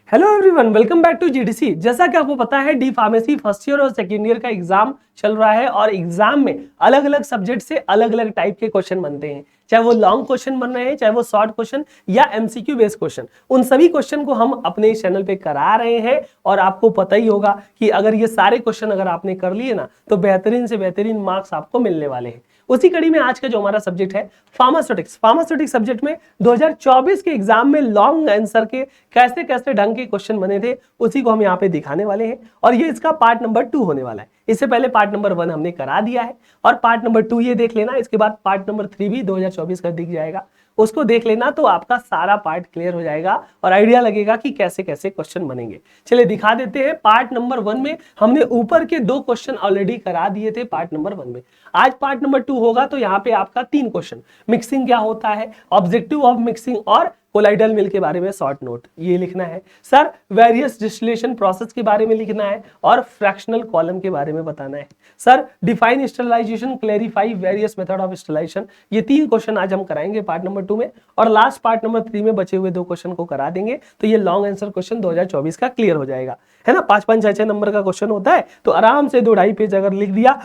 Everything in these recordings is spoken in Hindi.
Hello everyone, welcome back to GDC. जैसा कि आपको पता है डी फार्मेसी फर्स्ट ईयर और सेकेंड ईयर का एग्जाम चल रहा है और एग्जाम में अलग अलग सब्जेक्ट से अलग अलग टाइप के क्वेश्चन बनते हैं, चाहे वो लॉन्ग क्वेश्चन बन रहे हैं, चाहे वो शॉर्ट क्वेश्चन या एमसीक्यू बेस्ड क्वेश्चन। उन सभी क्वेश्चन को हम अपने इस चैनल पे करा रहे हैं और आपको पता ही होगा कि अगर ये सारे क्वेश्चन अगर आपने कर लिए ना तो बेहतरीन से बेहतरीन मार्क्स आपको मिलने वाले हैं। उसी कड़ी में आज का जो हमारा सब्जेक्ट है फार्मास्यूटिक्स सब्जेक्ट में 2024 के एग्जाम में लॉन्ग आंसर के कैसे कैसे ढंग के क्वेश्चन बने थे उसी को हम यहाँ पे दिखाने वाले हैं और ये इसका पार्ट नंबर 2 होने वाला है। इससे पहले पार्ट नंबर 1 हमने करा दिया है और पार्ट नंबर 2 ये देख लेना, इसके बाद पार्ट नंबर 3 भी 2024 का दिख जाएगा, उसको देख लेना तो आपका सारा पार्ट क्लियर हो जाएगा और आइडिया लगेगा कि कैसे कैसे क्वेश्चन बनेंगे। चलिए दिखा देते हैं। पार्ट नंबर 1 में हमने ऊपर के 2 क्वेश्चन ऑलरेडी करा दिए थे पार्ट नंबर 1 में। आज पार्ट नंबर 2 होगा तो यहाँ पे आपका 3 क्वेश्चन, मिक्सिंग क्या होता है, ऑब्जेक्टिव ऑफ मिक्सिंग और कोलाइडल मिल के बारे में शॉर्ट नोट ये लिखना है सर, वेरियस डिस्टिलेशन प्रोसेस के बारे में लिखना है और फ्रैक्शनल कॉलम के बारे में बताना है sir, define sterilization, clarify various method of sterilization. ये 3 क्वेश्चन आज हम कराएंगे पार्ट नंबर 2 में और लास्ट पार्ट नंबर 3 में बचे हुए 2 क्वेश्चन को करा देंगे तो ये लॉन्ग आंसर क्वेश्चन 2024 का क्लियर हो जाएगा, है ना। 5-5, 6-6 नंबर का क्वेश्चन होता है तो आराम से 2-2.5 पेज अगर लिख दिया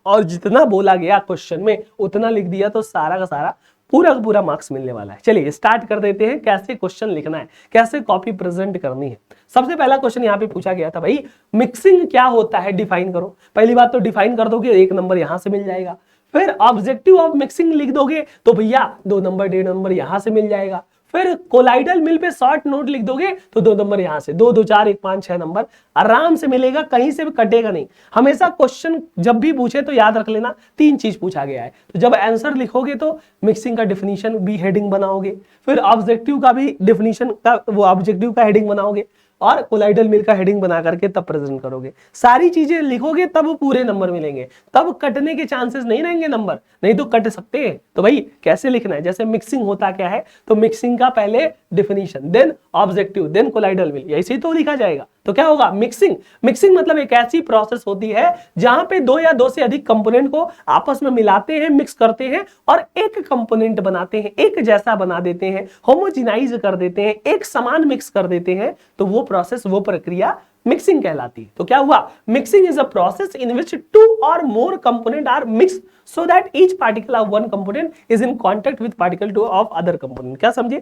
और जितना बोला गया क्वेश्चन में उतना लिख दिया तो सारा का सारा पूरा का पूरा मार्क्स मिलने वाला है। चलिए स्टार्ट कर देते हैं कैसे क्वेश्चन लिखना है, कैसे कॉपी प्रेजेंट करनी है। सबसे पहला क्वेश्चन यहाँ पे पूछा गया था, भाई मिक्सिंग क्या होता है डिफाइन करो। पहली बात तो डिफाइन कर दोगे 1 नंबर यहां से मिल जाएगा, फिर ऑब्जेक्टिव ऑफ मिक्सिंग लिख दोगे तो भैया 2 नंबर 1.5 नंबर यहां से मिल जाएगा, फिर कोलाइडल मिल पे शॉर्ट नोट लिख दोगे तो 2 नंबर यहां से, 2 2 4 1 5 6 नंबर आराम से मिलेगा, कहीं से भी कटेगा नहीं। हमेशा क्वेश्चन जब भी पूछे तो याद रख लेना 3 चीज पूछा गया है, तो जब आंसर लिखोगे तो मिक्सिंग का डेफिनेशन भी हेडिंग बनाओगे, फिर ऑब्जेक्टिव का भी डेफिनेशन का वो ऑब्जेक्टिव का हेडिंग बनाओगे और कोलाइडल मिल का हेडिंग बना करके तब प्रेजेंट करोगे। सारी चीजें लिखोगे तब पूरे नंबर मिलेंगे, तब कटने के चांसेस नहीं रहेंगे नंबर, नहीं तो कट सकते हैं। तो भाई कैसे लिखना है, जैसे मिक्सिंग होता क्या है तो मिक्सिंग का पहले definition, then objective, then colloidal mill, ऐसे तो लिखा जाएगा। तो क्या होगा मिक्सिंग मतलब एक ऐसी प्रोसेस होती है जहां पे 2 या 2 से अधिक कंपोनेंट को आपस में मिलाते हैं, मिक्स करते हैं और एक कंपोनेंट बनाते हैं, एक जैसा बना देते हैं, होमोजेनाइज कर देते हैं, एक समान मिक्स कर देते हैं, तो वो प्रोसेस, वो प्रक्रिया मिक्सिंग कहलाती है। तो क्या हुआ, mixing is a process in which 2 or more component are mixed so that each particle of one component is in contact with particle 2 of other component। क्या समझे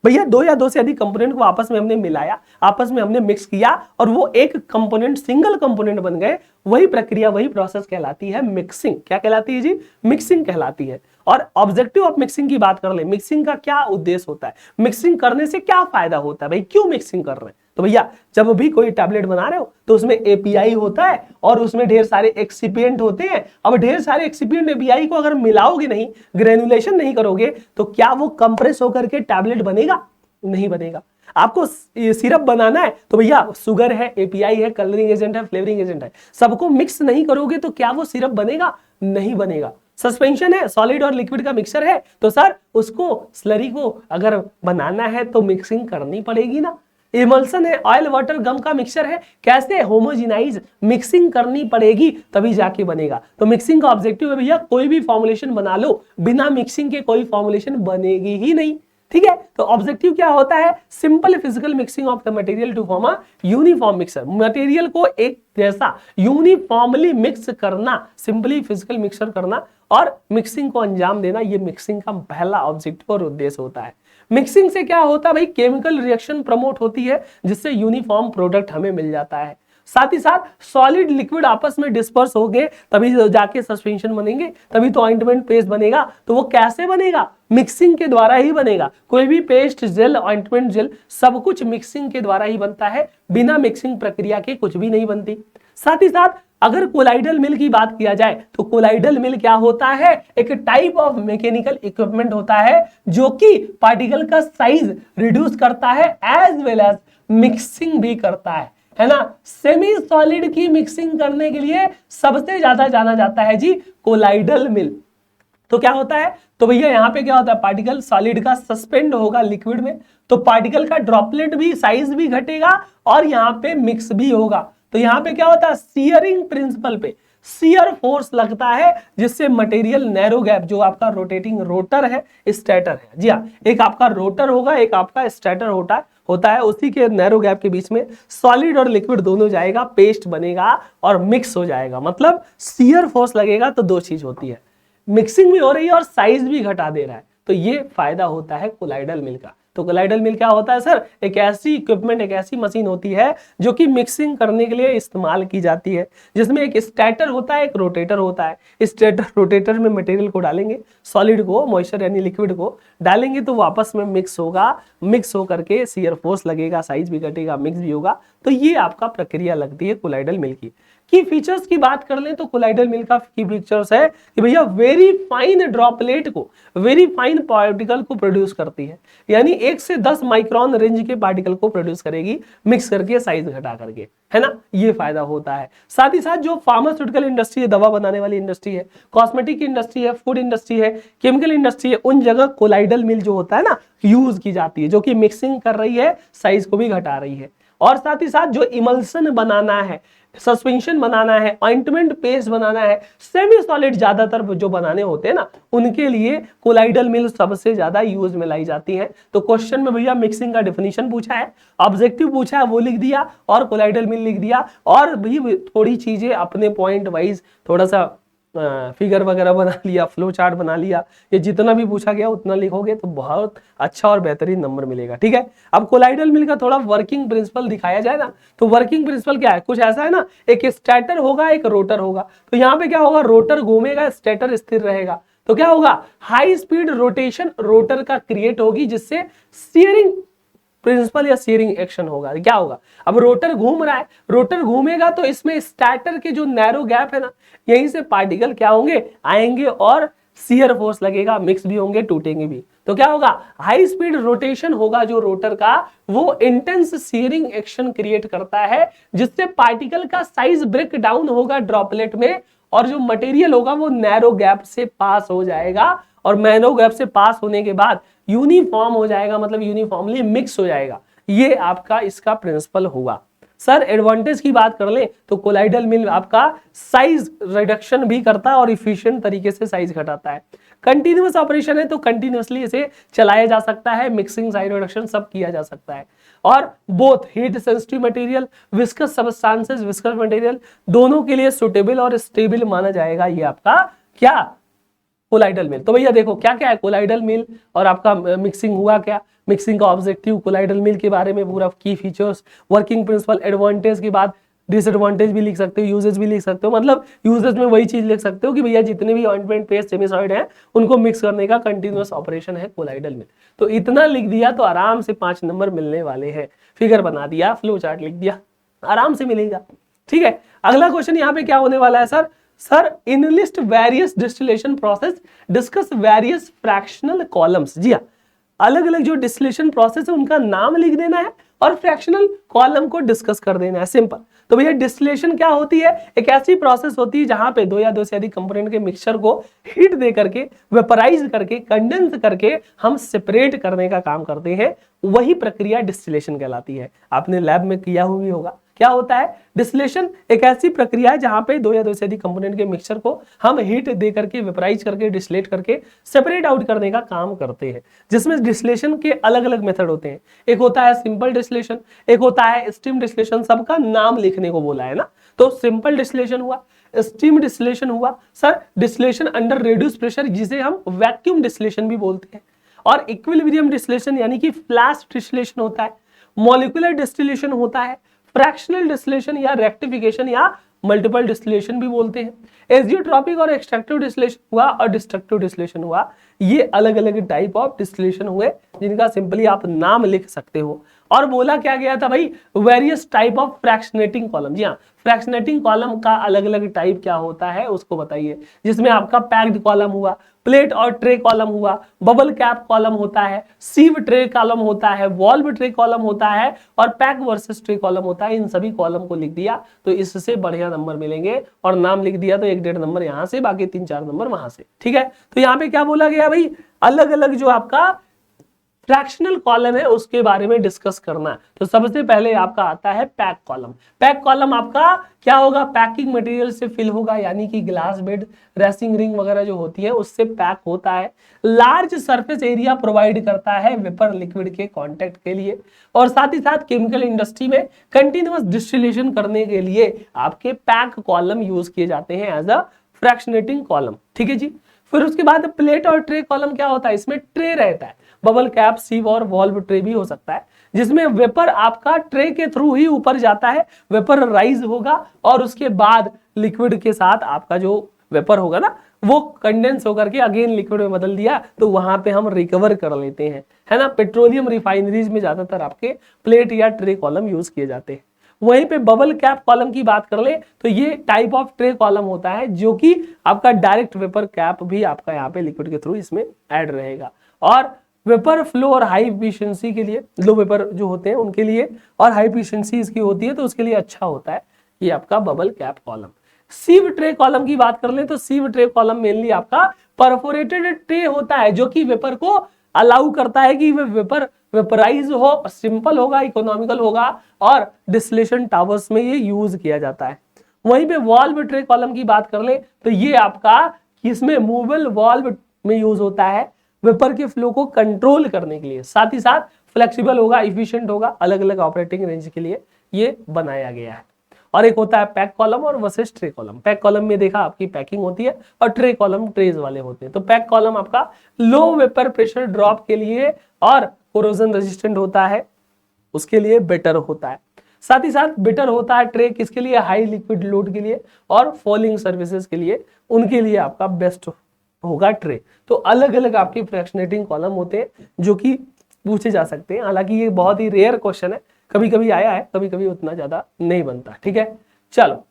भैया, 2 या 2 से अधिक कंपोनेंट को आपस में हमने मिलाया, आपस में हमने मिक्स किया और वो एक कंपोनेंट, सिंगल कंपोनेंट बन गए, वही प्रक्रिया, वही प्रोसेस कहलाती है मिक्सिंग। क्या कहलाती है जी, मिक्सिंग कहलाती है। और ऑब्जेक्टिव ऑफ मिक्सिंग की बात कर ले, मिक्सिंग का क्या उद्देश्य होता है, मिक्सिंग करने से क्या फायदा होता है, भाई क्यों मिक्सिंग कर रहे हैं। तो भैया जब भी कोई टैबलेट बना रहे हो तो उसमें एपीआई होता है और उसमें ढेर सारे एक्सिपिएंट होते हैं। अब ढेर सारे एक्सिपिएंट एपीआई को अगर मिलाओगे नहीं, ग्रेनुलेशन नहीं करोगे तो क्या वो कंप्रेस होकर के टैबलेट बनेगा, नहीं बनेगा। आपको सिरप बनाना है तो भैया शुगर है, एपीआई है, कलरिंग एजेंट है, फ्लेवरिंग एजेंट है, सबको मिक्स नहीं करोगे तो क्या वो सिरप बनेगा, नहीं बनेगा। सस्पेंशन है, सॉलिड और लिक्विड का मिक्सचर है तो सर उसको, स्लरी को अगर बनाना है तो मिक्सिंग करनी पड़ेगी ना। इमल्सन है, ऑयल वाटर गम का मिक्सचर है, कैसे, होमोजेनाइज, मिक्सिंग करनी पड़ेगी तभी जाके बनेगा। तो मिक्सिंग का ऑब्जेक्टिव है भैया कोई भी फॉर्मुलेशन बना लो, बिना मिक्सिंग के कोई फॉर्मुलेशन बनेगी ही नहीं, ठीक है। तो ऑब्जेक्टिव क्या होता है, simple physical mixing of the material to form a uniform mixer. Material को एक जैसा यूनिफॉर्मली मिक्स करना, सिंपली फिजिकल मिक्सर करना और मिक्सिंग को अंजाम देना, ये मिक्सिंग का पहला ऑब्जेक्टिव और उद्देश्य होता है। मिक्सिंग से क्या होता है भाई, केमिकल रिएक्शन प्रमोट होती है जिससे यूनिफॉर्म प्रोडक्ट हमें मिल जाता है। साथ ही साथ सॉलिड लिक्विड आपस में डिस्पर्स हो गए तभी जाके सस्पेंशन बनेंगे, तभी तो ऑइंटमेंट पेस्ट बनेगा। तो वो कैसे बनेगा, मिक्सिंग के द्वारा ही बनेगा। कोई भी पेस्ट, जेल, ऑइंटमेंट जेल, सब कुछ मिक्सिंग के द्वारा ही बनता है, बिना मिक्सिंग प्रक्रिया के कुछ भी नहीं बनती। साथ ही साथ अगर कोलाइडल मिल की बात किया जाए तो कोलाइडल मिल क्या होता है, एक टाइप ऑफ मैकेनिकल इक्विपमेंट होता है जो कि पार्टिकल का साइज रिड्यूस करता है एज वेल एज मिक्सिंग भी करता है ना। सेमी सॉलिड की मिक्सिंग करने के लिए सबसे ज्यादा जाना जाता है जी कोलाइडल मिल। तो क्या होता है, तो भैया यहाँ पे क्या होता है, पार्टिकल सॉलिड का सस्पेंड होगा लिक्विड में तो पार्टिकल का ड्रॉपलेट भी, साइज भी घटेगा और यहाँ पे मिक्स भी होगा। तो यहाँ पे क्या होता है, सीयरिंग प्रिंसिपल पे सीयर फोर्स लगता है जिससे मटेरियल नैरो गैप, जो आपका रोटेटिंग रोटर है, स्टेटर है, जी हाँ, एक आपका रोटर होगा, एक आपका स्टेटर होता है उसी के नैरो गैप के बीच में सॉलिड और लिक्विड दोनों जाएगा, पेस्ट बनेगा और मिक्स हो जाएगा। मतलब शियर फोर्स लगेगा तो दो चीज होती है, मिक्सिंग भी हो रही है और साइज भी घटा दे रहा है। तो ये फायदा होता है कोलाइडल मिल का। तो कोलाइडल मिल क्या होता है सर? एक ऐसी इक्विपमेंट, एक ऐसी मशीन होती है जो कि मिक्सिंग करने के लिए इस्तेमाल की जाती है, जिसमें एक स्टैटर होता है, एक रोटेटर होता है। स्टैटर रोटेटर में मटेरियल को डालेंगे, सॉलिड को, मॉइस्चर यानी लिक्विड को डालेंगे तो वापस में मिक्स होगा, मिक्स होकर के शियर फोर्स लगेगा, साइज भी घटेगा, मिक्स भी होगा। तो ये आपका प्रक्रिया लगती है कोलाइडल मिल की फीचर्स की बात कर लें तो कोलाइडल मिल का की फीचर्स है कि भैया वेरी फाइन ड्रॉपलेट को, वेरी फाइन पार्टिकल को प्रोड्यूस करती है, यानी 1 से 10 माइक्रोन रेंज के पार्टिकल को प्रोड्यूस करेगी मिक्स करके, साइज घटा करके, है ना। ये फायदा होता है। साथ ही साथ जो फार्मास्यूटिकल इंडस्ट्री है, दवा बनाने वाली इंडस्ट्री है, कॉस्मेटिक इंडस्ट्री है, फूड इंडस्ट्री है, केमिकल इंडस्ट्री है, उन जगह कोलाइडल मिल जो होता है ना यूज की जाती है, जो कि मिक्सिंग कर रही है, साइज को भी घटा रही है। और साथ ही साथ जो इमल्सन बनाना है, सस्पेंशन बनाना है, ऑइंटमेंट पेस्ट बनाना है, सेमी सॉलिड ज्यादातर जो बनाने होते हैं ना, उनके लिए कोलाइडल मिल सबसे ज्यादा यूज में लाई जाती है। तो क्वेश्चन में भैया मिक्सिंग का डेफिनेशन पूछा है, ऑब्जेक्टिव पूछा है, वो लिख दिया और कोलाइडल मिल लिख दिया, और भी थोड़ी चीजें अपने पॉइंट वाइज थोड़ा सा फिगर वगैरह बना लिया, फ्लो चार्ट बना लिया। ये जितना भी पूछा गया उतना लिखोगे तो बहुत अच्छा और बेहतरीन नंबर मिलेगा, ठीक है। अब कोलाइडल मिल का थोड़ा वर्किंग प्रिंसिपल दिखाया जाए ना, तो वर्किंग प्रिंसिपल क्या है, कुछ ऐसा है ना, एक स्टेटर होगा, एक रोटर होगा। तो यहाँ पे क्या होगा, रोटर घूमेगा, स्टेटर स्थिर रहेगा। तो क्या होगा, हाई स्पीड रोटेशन रोटर का क्रिएट होगी, जिससे स्टीयरिंग प्रिंसिपल या स्टीयरिंग एक्शन होगा। क्या होगा, अब रोटर घूम रहा है, रोटर घूमेगा तो इसमें स्टैटर के जो नैरो गैप है ना, यहीं से पार्टिकल क्या होंगे, आएंगे और शियर फोर्स लगेगा, मिक्स भी होंगे, टूटेंगे भी। तो क्या होगा, हाई स्पीड रोटेशन होगा जो रोटर का, वो इंटेंस शियरिंग एक्शन क्रिएट करता है, जिससे पार्टिकल का साइज ब्रेक डाउन होगा ड्रॉपलेट में, और जो मटेरियल होगा वो नैरो गैप से पास हो जाएगा, और नैरो गैप से पास होने के बाद यूनिफॉर्म हो जाएगा, मतलब यूनिफॉर्मली मिक्स हो जाएगा। ये आपका इसका प्रिंसिपल हुआ। सर एडवांटेज की बात कर ले तो कोलाइडल मिल आपका साइज रिडक्शन भी करता है और इफिशिएंट तरीके से साइज घटाता है। कंटिन्यूअस ऑपरेशन है तो कंटिन्यूअसली इसे चलाया जा सकता है, मिक्सिंग, साइज रिडक्शन सब किया जा सकता है। और both heat sensitive material, viscous substances, viscous material, दोनों के लिए सुटेबल और स्टेबल माना जाएगा ये आपका क्या, कोलाइडल मिल। तो भैया देखो क्या क्या है कोलाइडल मिल, और आपका मिक्सिंग हुआ क्या, मिक्सिंग का ऑब्जेक्टिव, कोलाइडल मिल के बारे में पूरा की फीचर्स, वर्किंग प्रिंसिपल, एडवांटेज के बाद डिसएडवांटेज भी लिख सकते हो, यूजेज भी लिख सकते हो। मतलब यूजेज में वही चीज लिख सकते हो कि भैया जितने भी ऑइंटमेंट पेस्ट, सेमी सॉलिड है, उनको मिक्स करने का कंटिन्यूअस ऑपरेशन है कोलाइडल मिल। तो इतना लिख दिया तो आराम से 5 नंबर मिलने वाले हैं। फिगर बना दिया, फ्लो चार्ट लिख दिया, आराम से मिलेगा, ठीक है। अगला क्वेश्चन यहाँ पे क्या होने वाला है sir enlist various distillation process, discuss various fractional columns. जी हाँ, अलग अलग जो डिस्टिलेशन प्रोसेस है उनका नाम लिख देना है और फ्रैक्शनल कॉलम को डिस्कस कर देना है, सिंपल। तो भैया डिस्टिलेशन क्या होती है, एक ऐसी प्रोसेस होती है जहां पे 2 या 2 से अधिक कंपोनेंट के मिक्सचर को हीट दे करके, वेपराइज करके, कंडेंस करके हम सेपरेट करने का काम करते हैं, वही प्रक्रिया डिस्टिलेशन कहलाती है। आपने लैब में किया हुआ भी होगा। क्या होता है डिस्टिलेशन, एक ऐसी प्रक्रिया है जहां पे 2 या 2 से अधिक कंपोनेंट के मिक्सचर को हम हीट दे करके, वेपराइज करके, डिस्टिलेट करके सेपरेट आउट करने का काम करते हैं, जिसमें डिस्टिलेशन के अलग अलग मेथड होते हैं। एक होता है सिंपल डिस्टिलेशन, एक होता है स्टीम डिस्टिलेशन, सबका नाम लिखने को बोला है ना। तो सिंपल डिस्टिलेशन हुआ, स्टीम डिस्टिलेशन हुआ, sir distillation under reduce pressure जिसे हम वैक्यूम डिस्टिलेशन भी बोलते हैं, और इक्विलिब्रियम डिस्टिलेशन यानी कि फ्लैश डिस्टिलेशन होता है, मॉलिक्यूलर डिस्टिलेशन होता है, फ्रैक्शनल डिस्टिलेशन या रेक्टिफिकेशन या मल्टीपल डिस्टिलेशन भी बोलते हैं, एजियोट्रॉपिक और एक्सट्रैक्टिव डिस्टिलेशन हुआ और डिस्ट्रक्टिव डिस्टिलेशन हुआ। ये अलग अलग टाइप ऑफ डिस्टिलेशन हुए जिनका सिंपली आप नाम लिख सकते हो। और बोला क्या गया था भाई, various type of fractionating column. जी हाँ, फ्रैक्शनेटिंग कॉलम का अलग अलग टाइप क्या होता है उसको बताइए, जिसमें आपका पैक्ड कॉलम हुआ, प्लेट और ट्रे कॉलम हुआ, बबल कैप कॉलम होता है, सीव ट्रे कॉलम होता है, वॉल्व ट्रे कॉलम होता है, और पैक वर्सेस ट्रे कॉलम होता है। इन सभी कॉलम को लिख दिया तो इससे बढ़िया नंबर मिलेंगे, और नाम लिख दिया तो 1-1.5 नंबर यहाँ से, बाकी 3-4 नंबर वहां से, ठीक है। तो यहाँ पे क्या बोला गया भाई, अलग अलग जो आपका फ्रैक्शनल कॉलम है उसके बारे में डिस्कस करना है। तो सबसे पहले आपका आता है पैक कॉलम। पैक कॉलम आपका क्या होगा, पैकिंग मटेरियल से फिल होगा, यानी कि ग्लास बेड, रेसिंग रिंग वगैरह जो होती है उससे पैक होता है। लार्ज सरफेस एरिया प्रोवाइड करता है वेपर लिक्विड के कांटेक्ट के लिए, और साथ ही साथ केमिकल इंडस्ट्री में कंटिन्यूअस डिस्टिलेशन करने के लिए आपके पैक कॉलम यूज किए जाते हैं एज अ फ्रैक्शनेटिंग कॉलम। ठीक है जी। फिर उसके बाद प्लेट और ट्रे कॉलम क्या होता है, इसमें ट्रे रहता है, बबल कैप, सीव और वॉल्व ट्रे भी हो सकता है, जिसमें वेपर आपका ट्रे के थ्रू ही ऊपर जाता है, वेपर राइज होगा और उसके बाद लिक्विड के साथ आपका जो वेपर होगा ना वो कंडेंस होकर के अगेन लिक्विड में बदल दिया, तो वहां पे हम रिकवर कर लेते हैं, है ना। पेट्रोलियम रिफाइनरीज में ज्यादातर आपके प्लेट या ट्रे कॉलम यूज किए जाते हैं। वहीं पे बबल कैप कॉलम की बात कर ले तो ये टाइप ऑफ ट्रे कॉलम होता है जो कि आपका डायरेक्ट वेपर कैप भी आपका यहाँ पे लिक्विड के थ्रू इसमें ऐड रहेगा, और वेपर फ्लो और हाई एफिशिएंसी के लिए, लो वेपर जो होते हैं उनके लिए और हाई एफिशिएंसी इसकी होती है तो उसके लिए अच्छा होता है ये आपका bubble cap column. Sieve tray column की बात कर ले तो सीव ट्रे कॉलम मेनली आपका परफोरेटेड ट्रे होता है जो कि वेपर को अलाउ करता है कि वेपर वेपराइज हो, सिंपल होगा, इकोनॉमिकल होगा, और डिस्टिलेशन टावर्स में ये यूज किया जाता है। वहीं पे वॉल्व ट्रे कॉलम की बात कर ले तो ये आपका इसमें मूवेबल वॉल्व में यूज होता है वेपर के फ्लो को कंट्रोल करने के लिए, साथ ही साथ फ्लेक्सिबल होगा, इफिशिएंट होगा, अलग अलग ऑपरेटिंग रेंज के लिए ये बनाया गया है। और एक होता है पैक कॉलम और versus tray column. Pack column में देखा आपकी पैकिंग होती है और ट्रे कॉलम ट्रेज वाले होते हैं। तो पैक कॉलम आपका लो वेपर प्रेशर ड्रॉप के लिए और कोरोजन रेजिस्टेंट होता है, उसके लिए बेटर होता है। साथ ही साथ बेटर होता है ट्रे किसके लिए, हाई लिक्विड लोड के लिए और फॉलिंग सर्विसेज के लिए, उनके लिए आपका बेस्ट होगा ट्रे। तो अलग अलग आपके फ्रैक्शनेटिंग कॉलम होते हैं जो कि पूछे जा सकते हैं, हालांकि ये बहुत ही रेयर क्वेश्चन है, कभी कभी आया है, कभी कभी उतना ज्यादा नहीं बनता। ठीक है, चलो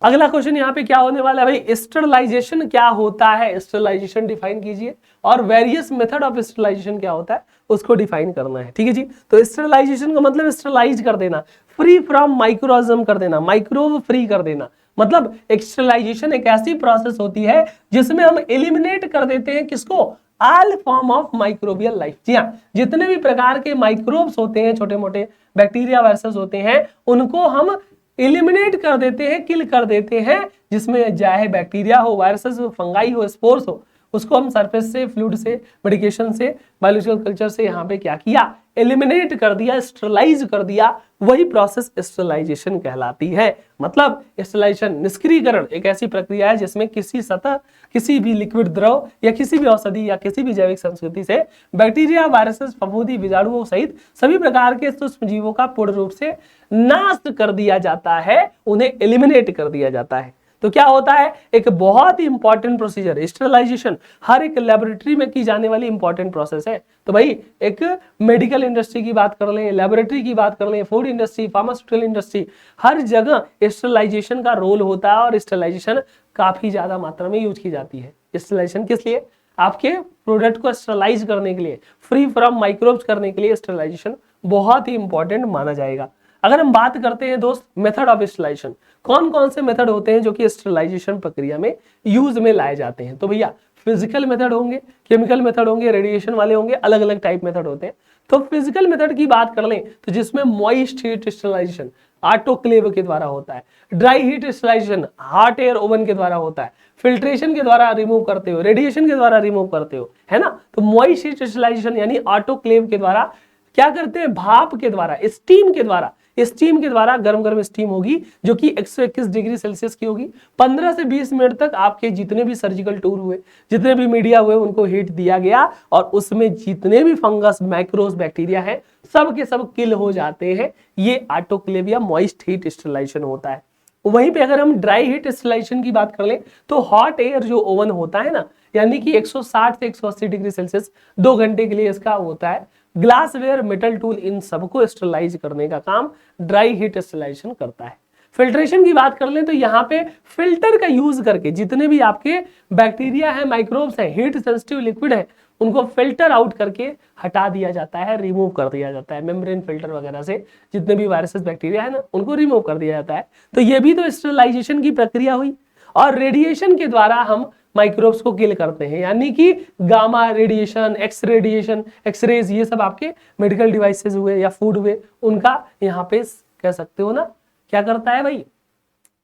अगला क्वेश्चन यहाँ पे क्या होने वाला है भाई, स्टरलाइजेशन क्या होता है, स्टरलाइजेशन डिफाइन कीजिए, और वेरियस मेथड ऑफ स्टरलाइजेशन क्या होता है उसको डिफाइन करना है। ठीक है जी। तो स्टरलाइजेशन का मतलब स्टरलाइज कर देना, फ्री फ्रॉम माइक्रोऑर्गेनिज्म कर देना, माइक्रोब फ्री कर देना। मतलब स्टरलाइजेशन एक ऐसी प्रोसेस होती है जिसमें हम एलिमिनेट कर देते हैं किसको, all form of microbial life. जी हाँ, जितने भी प्रकार के माइक्रोब्स होते हैं, छोटे मोटे बैक्टीरिया वायरसेस होते हैं, उनको हम एलिमिनेट कर देते हैं, किल कर देते हैं, जिसमें चाहे बैक्टीरिया हो, वायरसेस हो, फंगाई हो, स्पोर्स हो, उसको हम सरफेस से, फ्लूइड से, मेडिकेशन से, बायोलॉजिकल कल्चर से यहाँ पे क्या किया, एलिमिनेट कर दिया, स्टरलाइज कर दिया। वही प्रोसेस स्टरलाइजेशन कहलाती है। मतलब स्टरलाइजेशन, निष्क्रियकरण एक ऐसी प्रक्रिया है जिसमें किसी सतह, किसी भी लिक्विड द्रव या किसी भी औषधि या किसी भी जैविक संस्कृति से बैक्टीरिया, वायरसेस, फफूंदी, बीजाणुओं सहित सभी प्रकार के सूक्ष्म जीवों का पूर्ण रूप से नाश कर दिया जाता है, उन्हें एलिमिनेट कर दिया जाता है। तो क्या होता है, एक बहुत ही इंपॉर्टेंट प्रोसीजर स्टरलाइजेशन, हर एक लेबोरेटरी में की जाने वाली इंपॉर्टेंट प्रोसेस है। तो भाई एक मेडिकल इंडस्ट्री की बात कर लें, लेबोरेटरी की बात कर लें, फूड इंडस्ट्री, फार्मास्यूटिकल इंडस्ट्री, हर जगह स्टरलाइजेशन का रोल होता है, और स्टरलाइजेशन काफी ज्यादा मात्रा में यूज की जाती है। स्टरलाइजेशन किस लिए, आपके प्रोडक्ट को स्टरलाइज करने के लिए, फ्री फ्रॉम माइक्रोब्स करने के लिए स्टरलाइजेशन बहुत ही इंपॉर्टेंट माना जाएगा। अगर हम बात करते हैं दोस्त मेथड ऑफ स्टरलाइजेशन, कौन कौन से मेथड होते हैं जो कि स्टरलाइजेशन प्रक्रिया में यूज में लाए जाते हैं, तो भैया फिजिकल मेथड होंगे, केमिकल मेथड होंगे, रेडिएशन वाले होंगे, अलग अलग टाइप मेथड होते हैं। तो फिजिकल मेथड की बात कर लें तो जिसमें मॉइस्ट हीट स्टरलाइजेशन ऑटोक्लेव के द्वारा होता है, dry heat sterilization hot air oven के द्वारा होता है, फिल्ट्रेशन के द्वारा रिमूव करते हो, रेडिएशन के द्वारा रिमूव करते हो, है ना। तो मॉइस्ट हीट स्टरलाइजेशन यानी ऑटोक्लेव के द्वारा क्या करते हैं, भाप के द्वारा, स्टीम के द्वारा, स्टीम के द्वारा गर्म गर्म स्टीम होगी जो कि 121 डिग्री सेल्सियस की होगी। 15 से 20 मिनट तक आपके जितने भी सर्जिकल टूर हुए, जितने भी मीडिया हुए, उनको हीट दिया गया और उसमें जितने भी फंगस, माइक्रोस, बैक्टीरिया है, सब के सब किल हो जाते हैं। ये ऑटोक्लेव या मॉइस्ट हीट स्टरलाइजेशन होता है। वहीं पे अगर हम ड्राई हीट स्टरलाइजेशन की बात कर लें तो हॉट एयर जो ओवन होता है ना, यानी कि 160 से 180 डिग्री सेल्सियस 2 घंटे के लिए इसका होता है। ग्लासवेयर, मेटल टूल, इन सबको स्टरलाइज करने का काम ड्राई हीट स्टरलाइजेशन करता है। फिल्ट्रेशन की बात कर लें तो यहाँ पे फिल्टर का यूज करके जितने भी आपके बैक्टीरिया है, माइक्रोब्स है, हीट सेंसिटिव लिक्विड है, उनको फिल्टर आउट करके हटा दिया जाता है, रिमूव कर दिया जाता है। मेम्ब्रेन फिल्टर वगैरह से जितने भी वायरसेस, बैक्टीरिया है ना, उनको रिमूव कर दिया जाता है। तो ये भी तो स्टरलाइजेशन की प्रक्रिया हुई। और रेडिएशन के द्वारा हम माइक्रोब्स को किल करते हैं, यानी कि गामा रेडिएशन, एक्सरेज, ये सब आपके मेडिकल डिवाइसेस हुए या फूड हुए, उनका यहाँ पे कह सकते हो ना क्या करता है भाई,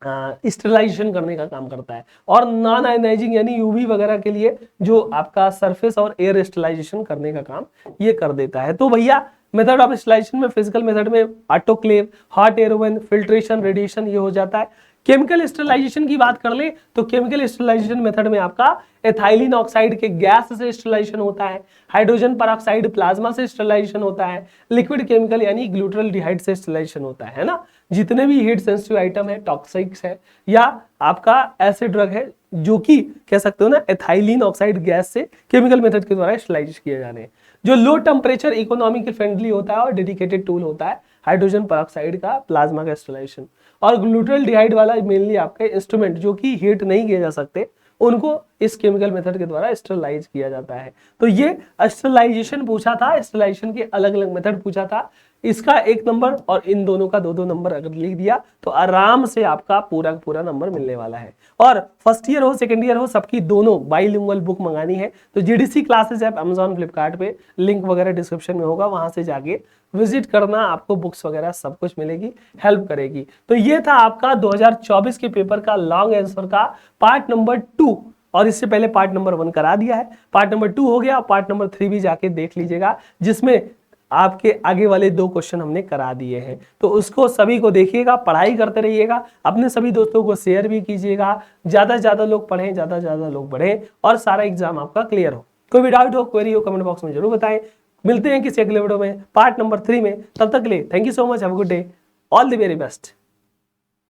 स्टेरिलाइजेशन करने का काम करता है। और नॉन आयनाइजिंग यानी यूवी वगैरह के लिए जो आपका सरफेस और एयर स्टेरिलाइजेशन करने का काम ये कर देता है। तो भैया मेथड ऑफ स्टेरिलाइजेशन में, फिजिकल मेथड में autoclave, hot air oven, filtration, radiation, ये हो जाता है। केमिकल स्टेरिलाइजेशन की बात कर ले तो केमिकल स्टेरिलाइजेशन मेथड में आपका एथाइलिन ऑक्साइड के गैस से स्टेरिलाइजेशन होता है, हाइड्रोजन परऑक्साइड प्लाज्मा से स्टेरिलाइजेशन होता है, लिक्विड केमिकल यानी ग्लूटरल्डिहाइड से स्टेरिलाइजेशन होता है ना। जितने भी हीट सेंसिटिव आइटम है, टॉक्सिक्स है या आपका ऐसे ड्रग है जो कि कह सकते हो ना एथाइलिन ऑक्साइड गैस से केमिकल मेथड के द्वारा स्टेरिलाइज किए जाने हैं। जो लो टेम्परेचर इकोनॉमिकली फ्रेंडली होता है और डेडिकेटेड टूल होता है हाइड्रोजन परऑक्साइड का प्लाज्मा का स्टेरिलाइजेशन, और ग्लूटरल्डिहाइड वाला मेनली आपके इंस्ट्रूमेंट जो कि हीट नहीं किए जा सकते, उनको इस केमिकल मेथड के द्वारा स्टेरिलाइज किया जाता है। तो ये स्टेरिलाइजेशन पूछा था, स्टेरिलाइजेशन के अलग अलग मेथड पूछा था, इसका 1 नंबर और इन दोनों का 2-2 नंबर अगर लिख दिया तो आराम से आपका पूरा पूरा नंबर मिलने वाला है। और फर्स्ट ईयर हो सेकंड ईयर हो सबकी दोनों बाइलिंगुअल बुक मंगानी है तो GDC classes app Amazon Flipkart पे लिंक वगैरह डिस्क्रिप्शन में होगा, वहां से जाके विजिट करना, आपको बुक्स वगैरह सब कुछ मिलेगी, हेल्प करेगी। तो ये था आपका 2024 के पेपर का लॉन्ग आंसर का पार्ट नंबर 2, और इससे पहले पार्ट नंबर 1 करा दिया है, पार्ट नंबर 2 हो गया, पार्ट नंबर 3 भी जाके देख लीजिएगा जिसमें आपके आगे वाले 2 क्वेश्चन हमने करा दिए हैं। तो उसको सभी को देखिएगा, पढ़ाई करते रहिएगा, अपने सभी दोस्तों को शेयर भी कीजिएगा, ज्यादा से ज्यादा लोग पढ़ें, ज्यादा से ज्यादा लोग बढ़ें और सारा एग्जाम आपका क्लियर हो। कोई भी डाउट हो, क्वेरी हो, कमेंट बॉक्स में जरूर बताएं। मिलते हैं किसी अगले वीडियो में पार्ट नंबर 3 में, तब तक के लिए thank you so much, have a good day, all the very best.